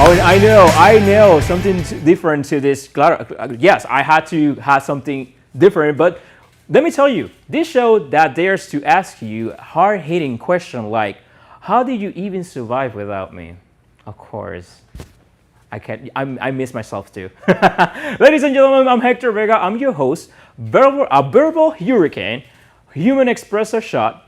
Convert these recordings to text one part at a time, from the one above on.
Oh, I know, something different to this. Yes, I had to have something different, but let me tell you, this show that dares to ask you hard-hitting question like, how did you even survive without me? Of course, I can't. I miss myself too. Ladies and gentlemen, I'm Hector Vega. I'm your host, a verbal hurricane, human espresso shot,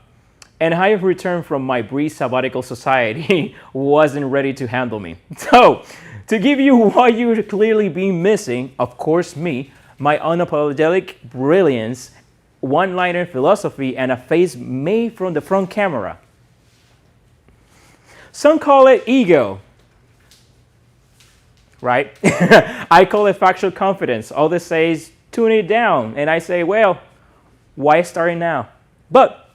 and I have returned from my brief sabbatical society wasn't ready to handle me. So, to give you what you've clearly been missing, of course me, my unapologetic brilliance, one-liner philosophy, and a face made from the front camera. Some call it ego, right? I call it factual confidence. Others say tune it down, and I say, well, why starting now? But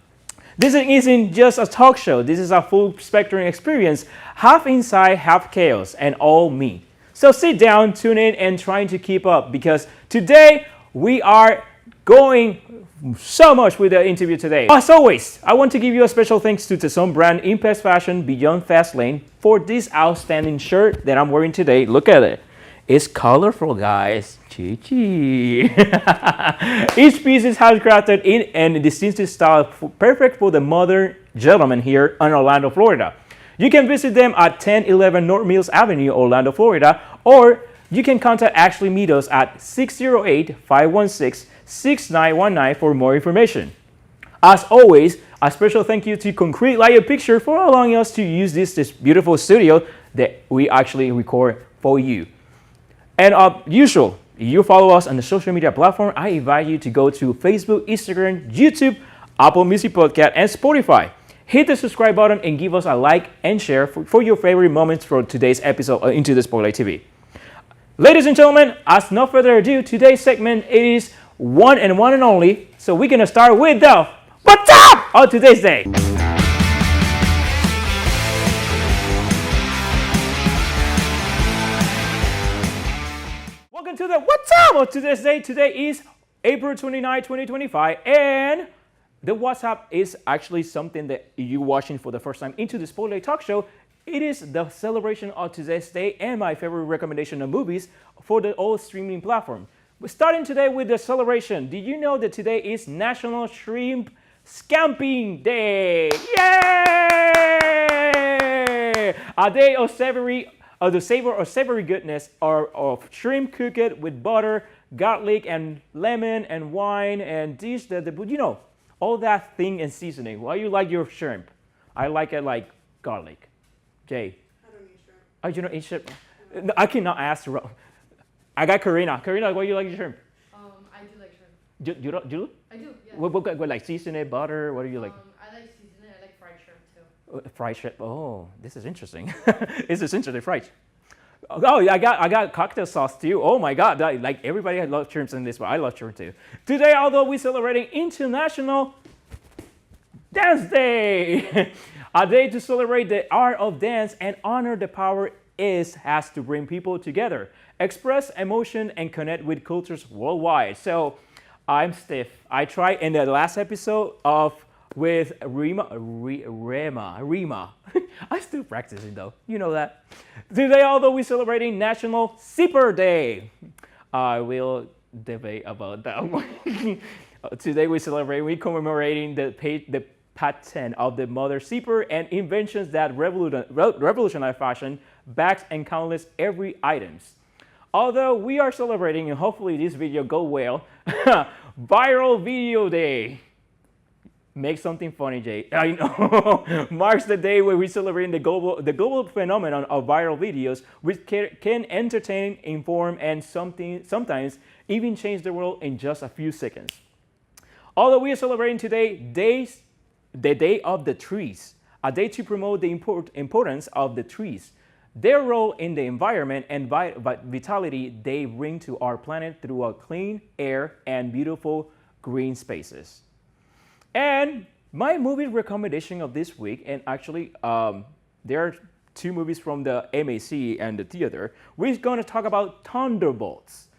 this isn't just a talk show. This is a full spectrum experience, half inside, half chaos, and all me. So sit down, tune in, and trying to keep up because today we are going so much with the interview today. As always, I want to give you a special thanks to some brand Impact Fashion Beyond Fast Lane for this outstanding shirt that I'm wearing today. Look at it. It's colorful, guys. Chi-chi. Each piece is handcrafted in a distinctive style, perfect for the modern gentleman here in Orlando, Florida. You can visit them at 1011 North Mills Avenue, Orlando, Florida, or you can contact Ashley Meadows at 608-516-6919 for more information. As always, a special thank you to Concrete Light Picture for allowing us to use this beautiful studio that we actually record for you. And usual, you follow us on the social media platform. I invite you to go to Facebook, Instagram, YouTube, Apple Music Podcast, and Spotify. Hit the subscribe button and give us a like and share for your favorite moments for today's episode Into the Spotlight TV. Ladies and gentlemen, as no further ado, today's segment is one and only. So we're gonna start with the What's Up on today's day. Welcome to the What's Up on today's day. Today is April 29, 2025, and the What's Up is actually something that you're watching for the first time into the Spotlight Talk Show. It is the celebration of today's day and my favorite recommendation of movies for the old streaming platform. We're starting today with the celebration. Did you know that today is National Shrimp Scamping Day? Yay! A day of the savor of savory goodness of shrimp cooked with butter, garlic, and lemon, and wine, and dish all that thing and seasoning. Why you like your shrimp? I like it like garlic. Jay? I don't eat shrimp. Oh, you don't eat shrimp? No, I cannot ask. I got Karina. Karina, why you like your shrimp? I do like shrimp. You do? I do, yeah. What like seasoned butter? What do you like? I like seasoned. I like fried shrimp too. Fried shrimp. Oh, this is interesting. This is interesting. Fried. Oh, I got cocktail sauce too. Oh my God! Like everybody loves shrimps in this, but I love shrimp too. Today, although we're celebrating International Dance Day, a day to celebrate the art of dance and honor the power it has to bring people together, express emotion, and connect with cultures worldwide. So, I'm Steve. I tried in the last episode with Rima. I'm still practicing though. You know that. Today, although we're celebrating National Sipper Day, I will debate about that one. Today we're commemorating the patent of the mother sipper and inventions that revolutionized fashion, bags, and countless every items. Although we are celebrating, and hopefully this video go well, Viral Video Day. Make something funny, Jay. I know. Marks the day where we celebrate the global phenomenon of viral videos, which can entertain, inform, and sometimes even change the world in just a few seconds. Although we are celebrating today the Day of the Trees, a day to promote the importance of the trees, their role in the environment and vitality they bring to our planet through a clean air and beautiful green spaces. And my movie recommendation of this week, and actually there are two movies from the MAC and the theater. We're going to talk about Thunderbolts.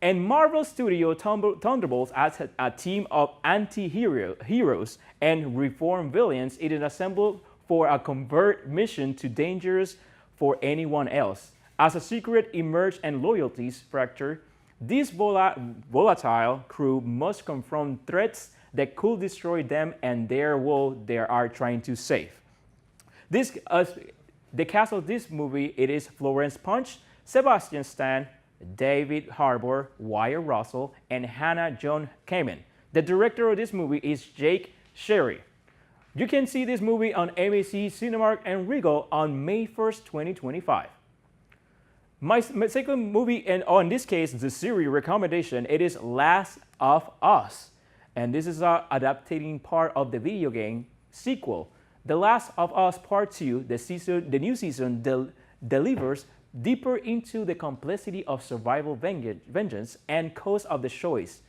And Marvel Studio Thunderbolts as a team of anti-heroes and reformed villains. It is assembled for a covert mission too dangerous for anyone else. As a secret emerge and loyalties fracture, this volatile crew must confront threats that could destroy them and their world they are trying to save. The cast of this movie, it is Florence Punch, Sebastian Stan, David Harbour, Wyatt Russell, and Hannah John Kamen. The director of this movie is Jake Sherry. You can see this movie on AMC, Cinemark, and Regal on May 1st, 2025. My second movie, and in this case, the series recommendation, it is Last of Us. And this is an adapting part of the video game sequel. The Last of Us Part 2, the new season delivers deeper into the complexity of survival vengeance and cost of the choice.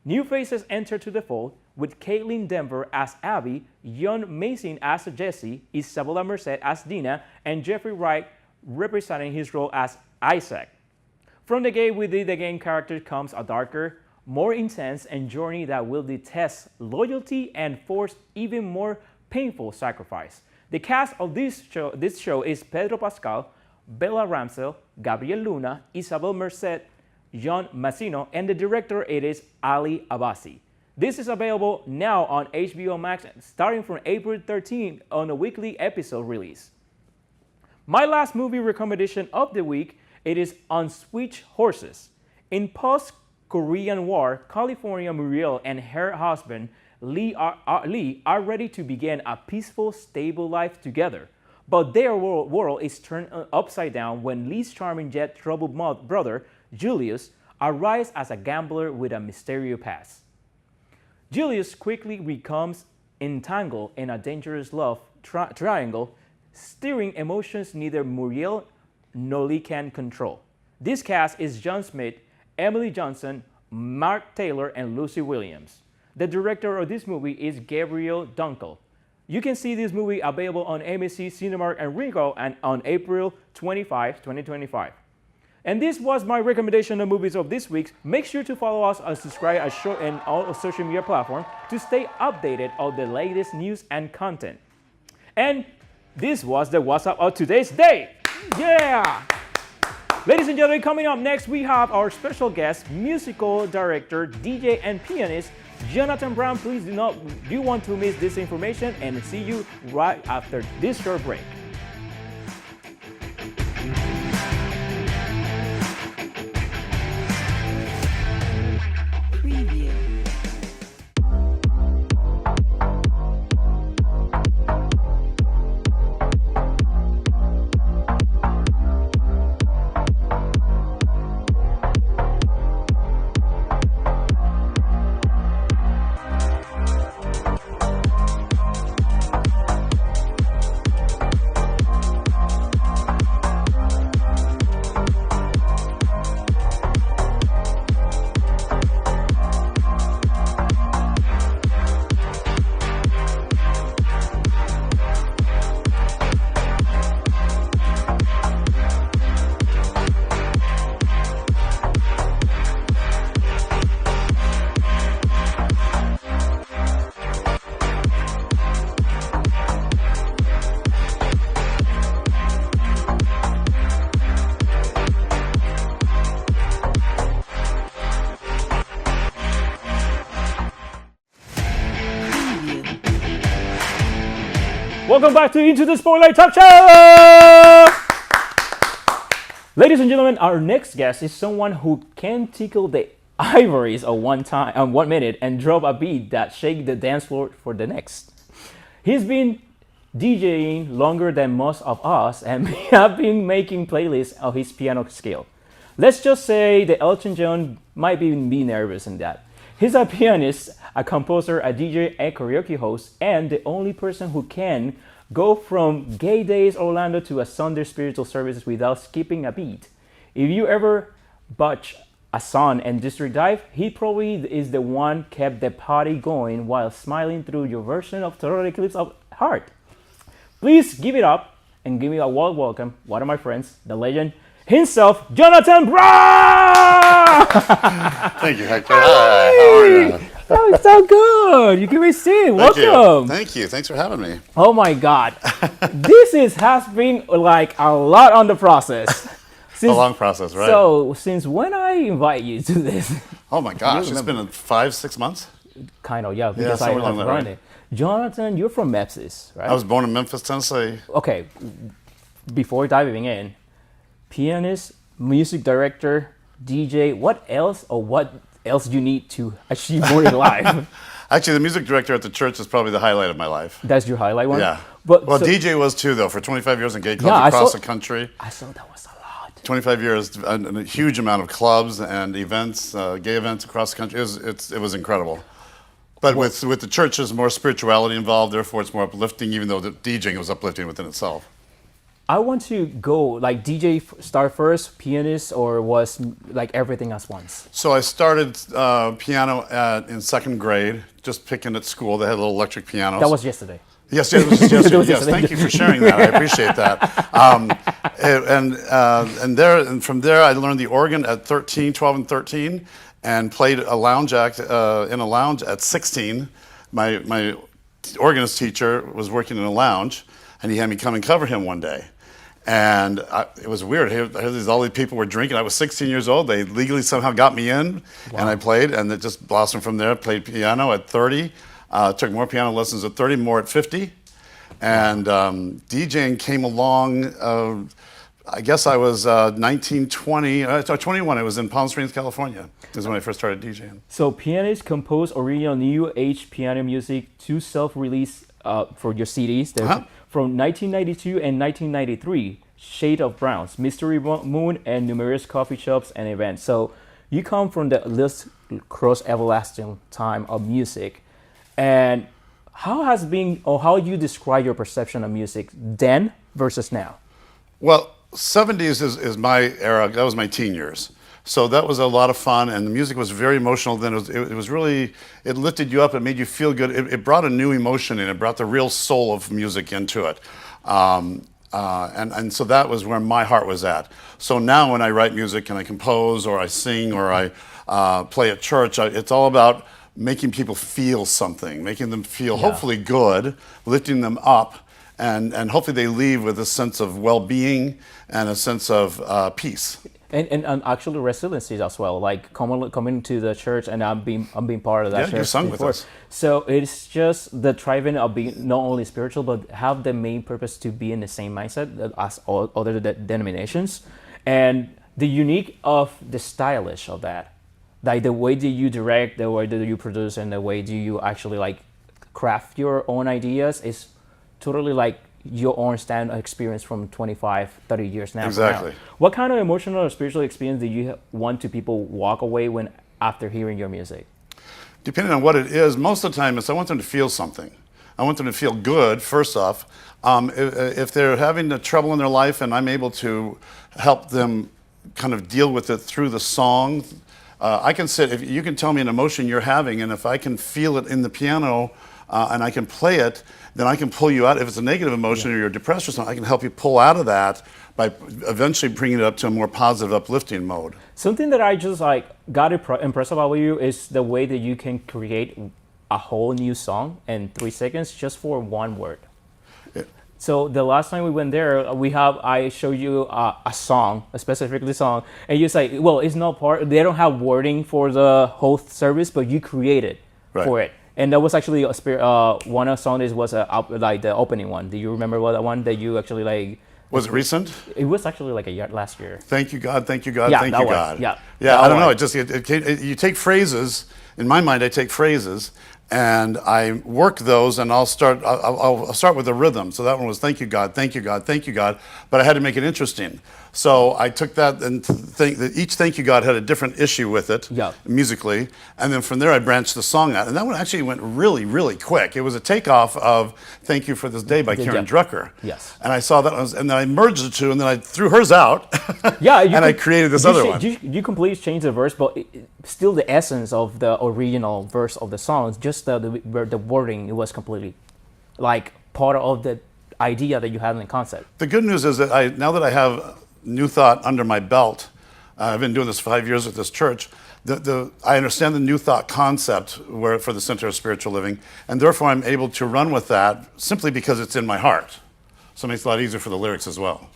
New faces enter to the fold, with Caitlin Denver as Abby, John Mason as Jesse, Isabella Merced as Dina, and Jeffrey Wright representing his role as Isaac. From the game within the game character comes a darker, more intense and journey that will test loyalty and force even more painful sacrifice. The cast of this show is Pedro Pascal, Bella Ramsey, Gabriel Luna, Isabel Merced, John Massino, and the director it is Ali Abbasi. This is available now on HBO Max starting from April 13th on a weekly episode release. My last movie recommendation of the week, it is On Switch Horses. In post-Korean War, California Muriel and her husband Lee are ready to begin a peaceful, stable life together. But their world is turned upside down when Lee's charming yet troubled brother, Julius, arrives as a gambler with a mysterious past. Julius quickly becomes entangled in a dangerous love triangle, steering emotions neither Muriel nor Lee can control. This cast is John Smith, Emily Johnson, Mark Taylor, and Lucy Williams. The director of this movie is Gabriel Dunkel. You can see this movie available on AMC, Cinemark, and Regal and on April 25, 2025. And this was my recommendation of movies of this week. Make sure to follow us and subscribe and all social media platforms to stay updated on the latest news and content. And this was the What's Up of today's day. Yeah! Ladies and gentlemen, coming up next, we have our special guest, musical director, DJ, and pianist, Jonathan Brown. Please do want to miss this information, and see you right after this short break. Welcome back to Into the Spotlight Talk Show! Ladies and gentlemen, our next guest is someone who can tickle the ivories of 1 minute and drop a beat that shake the dance floor for the next. He's been DJing longer than most of us and have been making playlists of his piano skill. Let's just say that Elton John might even be nervous in that. He's a pianist, a composer, a DJ, a karaoke host, and the only person who can go from Gay Days Orlando to a Sunday spiritual services without skipping a beat. If you ever botch a song and district dive, he probably is the one kept the party going while smiling through your version of Total Eclipse of Heart. Please give it up and give me a warm welcome, one of my friends, the legend himself, Jonathan Brown! Thank you, Hector. Hi, how are you? Oh, it's so good. You can be seen. Welcome. Thank you. Thanks for having me. Oh my God. This has been like a lot on the process. long process, right? So since when I invite you to this, Oh my gosh, it's remember. been 5-6 months. kind of, yeah, because I somewhere have along that run way. it. Jonathan, you're from Memphis, right? I was born in Memphis, Tennessee. Okay, before diving in, pianist, music director, DJ, what else you need to achieve more in life? Actually, the music director at the church is probably the highlight of my life. That's your highlight one? Yeah. But Well, so- DJ was too, though, for 25 years in gay clubs Yeah, I across saw- the country. I saw that was a lot. 25 years and a huge amount of clubs and events, gay events across the country. It was incredible. But with the church, there's more spirituality involved. Therefore, it's more uplifting, even though the DJing was uplifting within itself. I want to go like DJ start first, pianist, or was like everything at once? So I started piano in 2nd grade, just picking at school. They had little electric pianos. That was yesterday. Yes, it was just yesterday. It was Yes, yesterday. thank you for sharing that. I appreciate that. And from there, I learned the organ at 12 and 13, and played a lounge act in a lounge at 16. My organist teacher was working in a lounge, and he had me come and cover him one day. And it was weird. All these people were drinking. I was 16 years old. They legally somehow got me in, and I played, and it just blossomed from there. Played piano at 30. Took more piano lessons at 30, more at 50. And DJing came along, I guess I was 19, 20, 21. I was in Palm Springs, California. This is when I first started DJing. So pianist composed original new age piano music to self-release for your CDs. From 1992 and 1993, Shade of Browns, Mystery Moon, and numerous coffee shops and events. So you come from the list cross everlasting time of music. And how you describe your perception of music then versus now? Well, 70s is my era. That was my teen years. So that was a lot of fun, and the music was very emotional then. It was really, it lifted you up, it made you feel good. It brought a new emotion in, it brought the real soul of music into it. And so that was where my heart was at. So now when I write music and I compose or I sing or I play at church, it's all about making people feel something, making them feel hopefully good, lifting them up, and hopefully they leave with a sense of well-being and a sense of peace. And actually resiliency as well, like coming to the church, and I'm being part of that church you sung before. with us. So it's just the thriving of being not only spiritual, but have the main purpose to be in the same mindset as all other denominations, and the unique of the stylish of that, like the way that you direct, the way that you produce, and the way do you actually like craft your own ideas is totally like your own stand experience from 25, 30 years now. Exactly. What kind of emotional or spiritual experience do you want to people walk away when after hearing your music? Depending on what it is, most of the time I want them to feel something. I want them to feel good, first off. If they're having the trouble in their life and I'm able to help them kind of deal with it through the song, I can sit, if you can tell me an emotion you're having, and if I can feel it in the piano and I can play it, then I can pull you out. If it's a negative emotion or you're depressed or something, I can help you pull out of that by eventually bringing it up to a more positive, uplifting mode. Something that I just like got impressed about you is the way that you can create a whole new song in 3 seconds just for one word. Yeah. So the last time we went there, I showed you a song, a specifically song, and you say, well, it's not part. They don't have wording for the whole service, but you created for it. And that was actually one of the songs was like the opening one. Do you remember what that one that you actually like? Was it recent? It was actually like last year. Thank you, God. Thank you, God. Yeah, thank that you, was, God. yeah. Yeah. That I don't know. was. You take phrases. In my mind, I take phrases and I work those, and I'll start with a rhythm. So that one was thank you, God. Thank you, God. Thank you, God. But I had to make it interesting. So I took that and each thank you, God had a different issue with it musically, and then from there I branched the song out, and that one actually went really, really quick. It was a takeoff of "Thank You for This Day" by Karen Drucker. Yes. And I saw that, and then I merged the two, and then I threw hers out. Yeah. And I created this other one. You completely changed the verse, but still the essence of the original verse of the song, just the wording, it was completely like part of the idea that you had in the concept. The good news is that now that I have New Thought under my belt, I've been doing this 5 years with this church, I understand the New Thought concept for the Center of Spiritual Living, and therefore I'm able to run with that simply because it's in my heart. So it makes it a lot easier for the lyrics as well.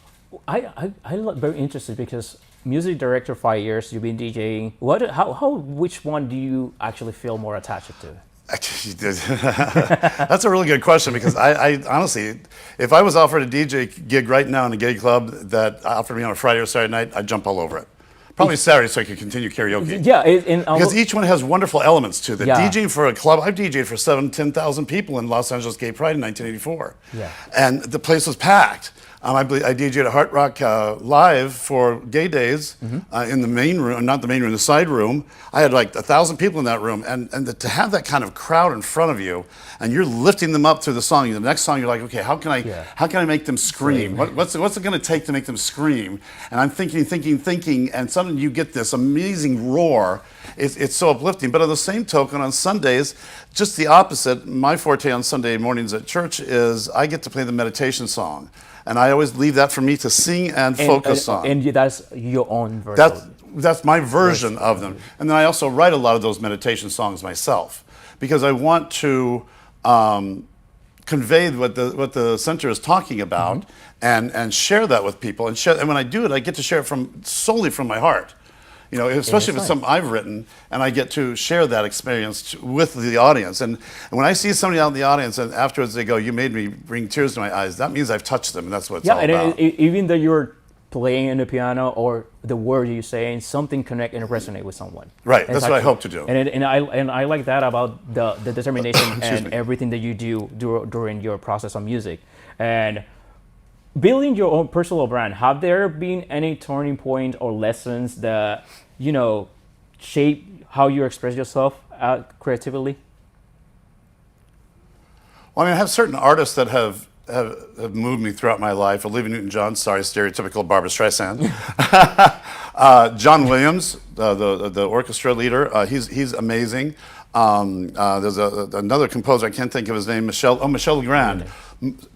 Very interested because music director 5 years, you've been DJing. Which one do you actually feel more attached to? That's a really good question because I honestly, if I was offered a DJ gig right now in a gay club that offered me on a Friday or Saturday night, I'd jump all over it. Probably Saturday so I could continue karaoke. Yeah, Because each one has wonderful elements to it. Yeah. DJing for a club, I've DJed for 10,000 people in Los Angeles Gay Pride in 1984. Yeah. And the place was packed. I DJed at Hard Rock Live for gay days in the main room, not the main room, the side room. I had like 1,000 people in that room. And to have that kind of crowd in front of you, and you're lifting them up through the song. The next song, you're like, okay, how can I make them scream? What's it going to take to make them scream? And I'm thinking, and suddenly you get this amazing roar. It's so uplifting. But on the same token, on Sundays, just the opposite. My forte on Sunday mornings at church is I get to play the meditation song. And I always leave that for me to sing and focus on. And that's your own version. That's my version of them. And then I also write a lot of those meditation songs myself because I want to convey what the center is talking about and share that with people. And when I do it, I get to share it solely from my heart. You know, especially if it's something I've written, and I get to share that experience with the audience. And when I see somebody out in the audience, and afterwards they go, "You made me bring tears to my eyes," that means I've touched them, and that's what it's all about. And even though you're playing on the piano or the word you're saying, something connect and resonate with someone. Right, that's what I hope to do. And I like that about the determination and everything that you do during your process of music. And building your own personal brand, have there been any turning point or lessons that, shape how you express yourself creatively? Well, I mean, I have certain artists that have moved me throughout my life. Olivia Newton-John, sorry, stereotypical Barbra Streisand. John Williams, the orchestra leader, he's amazing. There's another composer, I can't think of his name, Michel Legrand.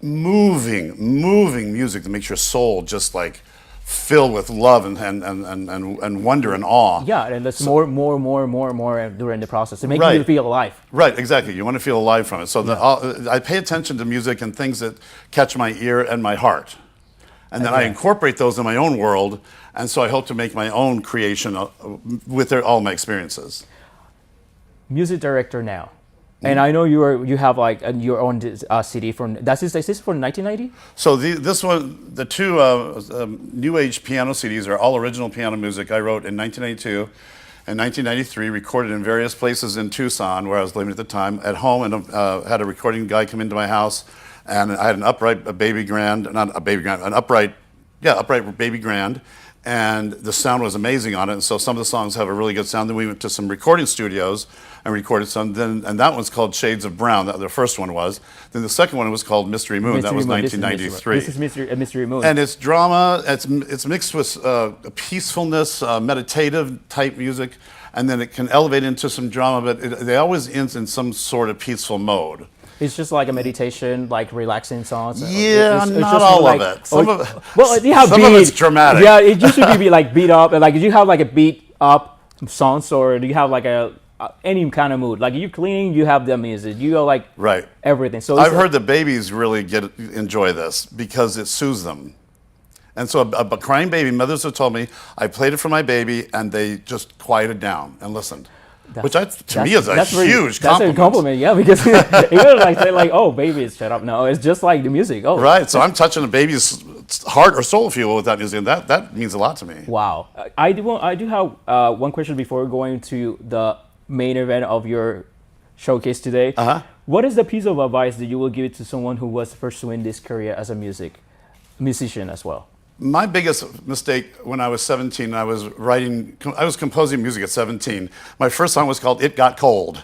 Moving music that makes your soul just like fill with love and wonder and awe. Yeah, and that's more during the process to make you feel alive. Right, exactly. You want to feel alive from it. So I pay attention to music and things that catch my ear and my heart. And then I incorporate those in my own world. And so I hope to make my own creation with all my experiences. Music director now. And I know you have like your own CD from. Is this from 1990? So the two New Age piano CDs are all original piano music I wrote in 1992 and 1993, recorded in various places in Tucson where I was living at the time. At home, and had a recording guy come into my house, and I had an upright baby grand, upright baby grand. And the sound was amazing on it, and so some of the songs have a really good sound. Then we went to some recording studios and recorded some. And that one's called Shades of Brown. The first one was. Then the second one was called Mystery Moon. That was 1993. This is Mystery Moon. And it's drama. It's mixed with peacefulness, meditative type music, and then it can elevate into some drama. But they always end in some sort of peaceful mode. It's just like a meditation, like relaxing songs. Yeah, it's not just all like, of it. Some of it's dramatic. Yeah, it used to be like beat up. Like, do you have like a beat up songs, or do you have like any kind of mood? Like, you cleaning, you have the music. You go like everything. So I've heard the babies really enjoy this because it soothes them. And so a crying baby, mothers have told me, I played it for my baby, and they just quieted down and listened. Which to me is a huge compliment. That's a compliment, yeah, because you gotta like say like, "Oh, baby, shut up." No, it's just like the music. Oh, right. So I'm touching a baby's heart or soul, if you will, with that music, and that means a lot to me. Wow. I do have one question before going to the main event of your showcase today. What is the piece of advice that you will give to someone who was pursuing this career as a musician as well? My biggest mistake when I was 17, I was composing music at 17. My first song was called "It Got Cold."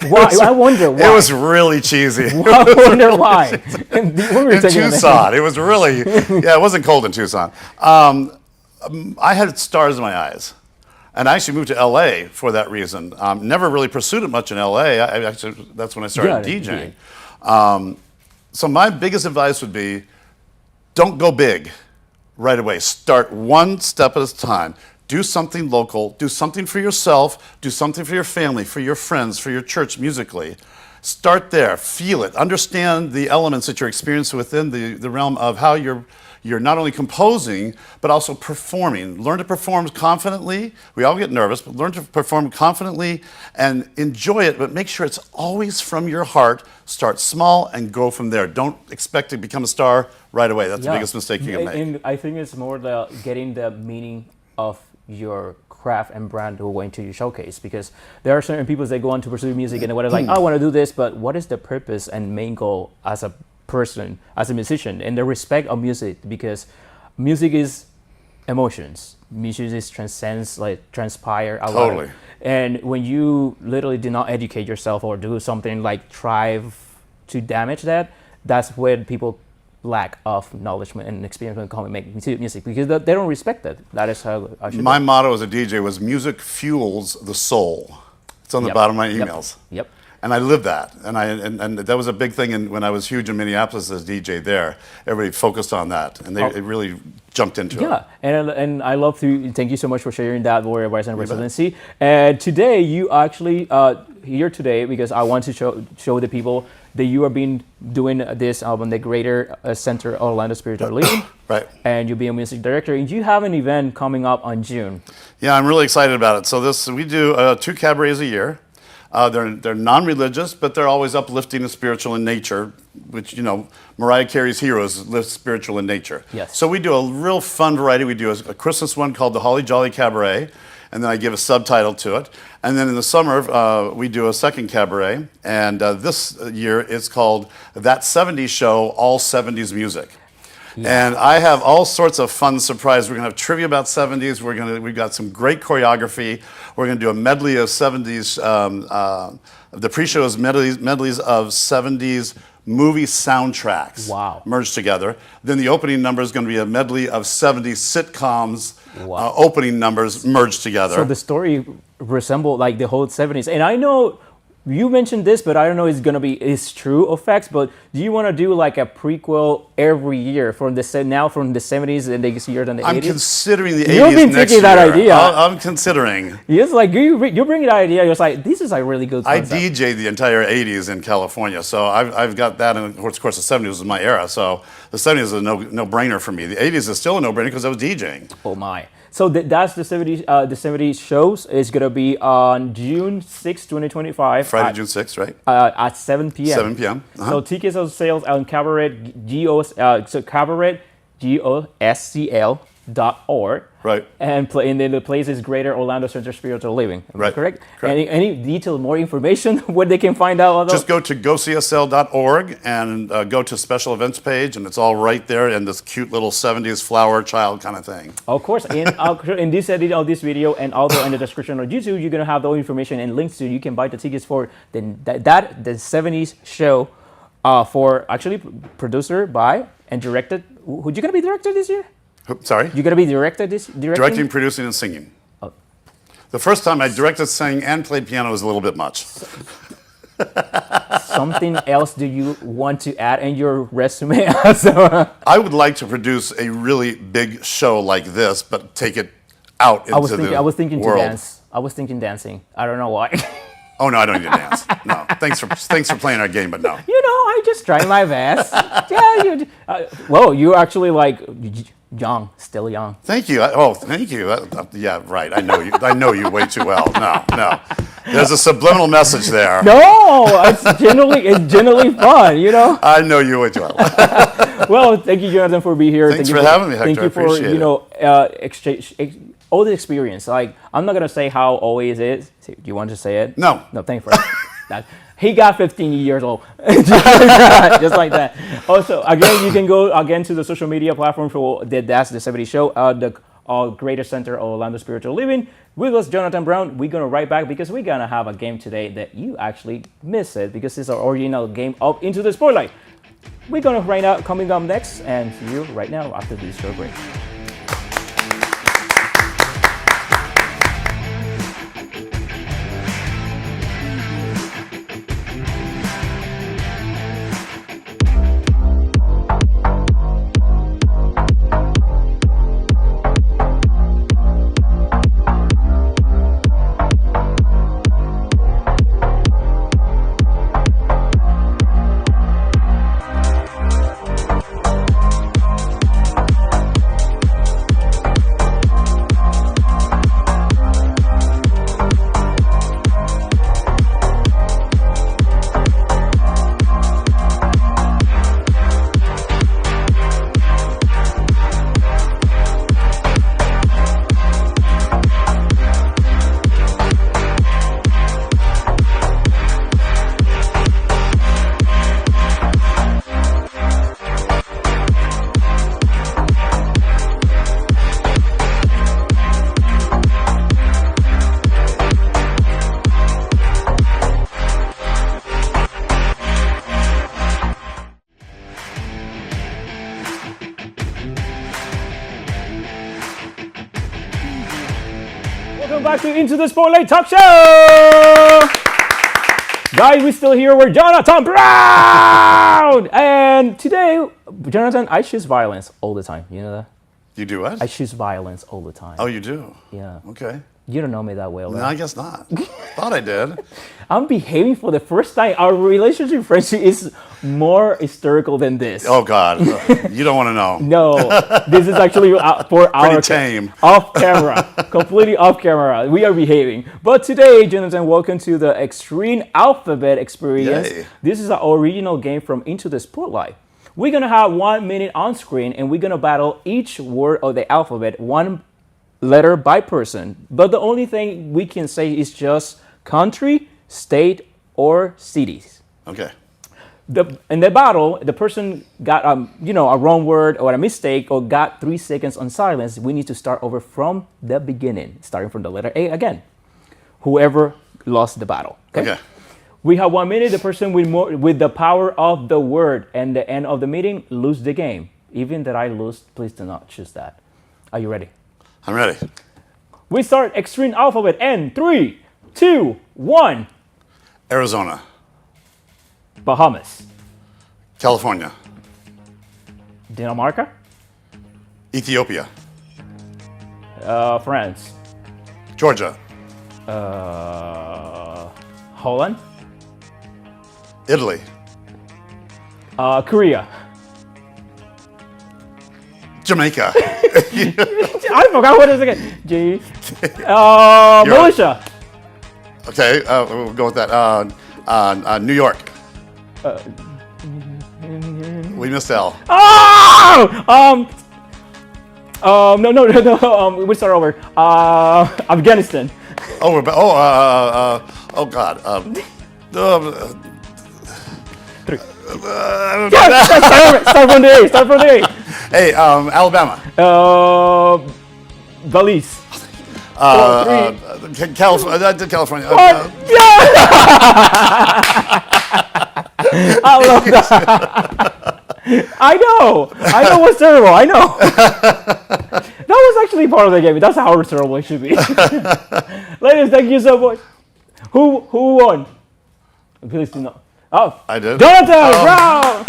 Why? I wonder why. It was really cheesy. I wonder why. In Tucson, it was really, it wasn't cold in Tucson. I had stars in my eyes. And I actually moved to LA for that reason. Never really pursued it much in LA. That's when I started DJing. So my biggest advice would be, don't go big right away. Start one step at a time. Do something local. Do something for yourself. Do something for your family, for your friends, for your church musically. Start there, feel it, understand the elements that you're experiencing within the realm of how you're not only composing, but also performing. Learn to perform confidently. We all get nervous, but learn to perform confidently and enjoy it, but make sure it's always from your heart. Start small and go from there. Don't expect to become a star right away. That's the biggest mistake you can make. And I think it's more getting the meaning of your craft and brand going to your showcase, because there are certain people that go on to pursue music and they're like, I want to do this, but what is the purpose and main goal as a person, as a musician, and the respect of music, because music is emotions. Music is transcends, like transpire a Totally. lot. And when you literally do not educate yourself or do something like try to damage that, that's where people lack of knowledge and experience when coming make music, because they don't respect that. That is how I should. My motto as a DJ was music fuels the soul. It's on the bottom of my emails. Yep. And I lived that, and that was a big thing. When I was huge in Minneapolis as DJ there, everybody focused on that, and it really jumped into it. Yeah, and I love to thank you so much for sharing that, Warrior Vice and Residency. And today you actually here today because I want to show the people that you are doing this album, the Greater Center Orlando Spiritual Living. Right. And you'll be a music director. And you have an event coming up on June. Yeah, I'm really excited about it. So we do 2 cabarets a year. They're non-religious, but they're always uplifting and spiritual in nature, which, Mariah Carey's Heroes live spiritual in nature. Yes. So we do a real fun variety. We do a Christmas one called the Holly Jolly Cabaret, and then I give a subtitle to it. And then in the summer, we do a second cabaret, and this year it's called That 70s Show, All 70s Music. Yeah. And I have all sorts of fun surprises. We're going to have trivia about 70s. We've got some great choreography. We're going to do a medley of 70s. The pre-show is medleys of 70s movie soundtracks. Wow. Merged together. Then the opening number is going to be a medley of 70s sitcoms. Wow. Opening numbers merged together. So the story resembles like the whole 70s. And I know you mentioned this, but I don't know if it's going to be its true effects, but do you want to do like a prequel every year from the 70s and the year than the 80s? I'm considering the 80s You've been next taking that year. idea. I'm considering. It's like you bring that idea, you're like, this is a really good concept. I DJ'd the entire 80s in California, so I've got that, and of course the 70s was my era, so the 70s is a no-brainer for me. The 80s is still a no-brainer because I was DJing. Oh my. So that's the 70s shows. It's going to be on June 6, 2025. Friday, June 6th, right? At 7 p.m. 7 p.m. Uh-huh. So tickets on sales on Cabaret, cabaretgoscl.org. Right. And then the place is Greater Orlando Center Spiritual Living. Am I Right. correct? Correct. Any detail, more information, where they can find out? Just go to gocsl.org and go to special events page, and it's all right there in this cute little 70s flower child kind of thing. Of course, in this edit of this video and also in the description of YouTube, you're gonna have the information and links to you can buy the tickets for the 70s show for actually producer by and directed. Who you gonna be director this year? Sorry? You're gonna be directing? Directing, producing, and singing. Oh. The first time I directed, sang, and played piano was a little bit much. Something else do you want to add in your resume? So, I would like to produce a really big show like this, but take it out into I was thinking world. to dance. I was thinking dancing. I don't know why. Oh no, I don't need to dance. No, thanks for playing our game, but no. I just try my best. Yeah, you're actually like young, still young. Thank you. Thank you. Yeah, right. I know you. I know you way too well. No. There's a subliminal message there. No, it's generally fun. I know you way too well. Well, thank you, Jonathan, for being here. Thanks for having me, Hector. Thank you for I appreciate exchange all the experience. Like, I'm not gonna say how always is. Do you want to say it? No. No, thank you for that. He got 15 years old, just like that. Also, again, you can go again to the social media platform for That's the 70s Show, the Greater Center Orlando Spiritual Living. With us, Jonathan Brown. We're gonna write back because we're gonna have a game today that you actually miss it because it's our original game of Into the Spotlight. We're gonna right now coming up next, and see you right now after this short break. Welcome back to Into the Spotlight Talk Show! Guys, we're still here with Jonathan Brown! And today, Jonathan, I choose violence all the time. You know that? You do what? I choose violence all the time. Oh, you do? Yeah. Okay. You don't know me that well, No, right? I guess not. Thought I did. I'm behaving for the first time. Our relationship friendship is more hysterical than this. Oh, God. You don't want to know. No, this is actually for our tame. Off camera, completely off camera. We are behaving. But today, Jonathan, welcome to the Extreme Alphabet Experience. Yay. This is our original game from Into the Spotlight. We're gonna have 1 minute on screen, and we're gonna battle each word of the alphabet, one letter by person. But the only thing we can say is just country, state, or cities. Okay. In the battle, the person got a wrong word or a mistake or got 3 seconds on silence. We need to start over from the beginning, starting from the letter A again. Whoever lost the battle. Okay. We have 1 minute. The person with the power of the word and the end of the meeting lose the game. Even that I lose, please do not choose that. Are you ready? I'm ready. We start Extreme Alphabet in 3, 2, 1. Arizona. Bahamas. California. Dinamarca. Ethiopia. France. Georgia. Holland. Italy. Korea. Jamaica. I forgot what it is again. G. Malaysia. Okay, we'll go with that. New York. We missed L. Oh! No. We start over. Afghanistan. Oh, oh God. 3. Start from the A. Hey, Alabama. Belize. California. I love that. I know what's terrible. I know. That was actually part of the game. That's how terrible it should be. Ladies, thank you so much. Who won? Please do not. Oh, I did. Jonathan Brown.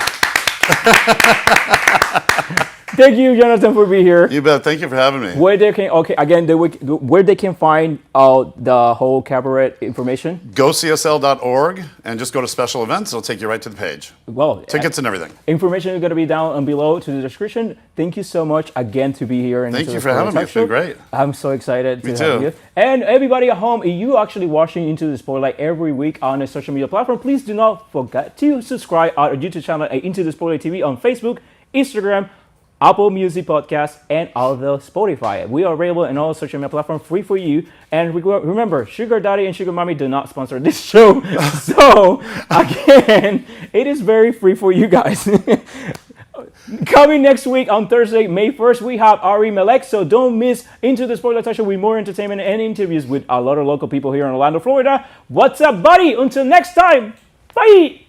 Thank you, Jonathan, for being here. You bet. Thank you for having me. Where they can where they can find the whole cabaret information? GoCSL.org and just go to special events. It'll take you right to the page. Well, Tickets and everything. information is going to be down and below to the description. Thank you so much again to be here. Thank you for having me. It's been great. I'm so excited to Me have too. you. And everybody at home, if you actually watching Into the Spotlight every week on a social media platform, please do not forget to subscribe our YouTube channel at Into the Spotlight TV on Facebook, Instagram, Apple Music Podcast, and other Spotify. We are available in all social media platforms free for you. And remember, Sugar Daddy and Sugar Mommy do not sponsor this show. So, again, it is very free for you guys. Coming next week on Thursday, May 1st, we have Ari Malek. So don't miss Into the Spotlight Show with more entertainment and interviews with a lot of local people here in Orlando, Florida. What's up, buddy? Until next time, bye!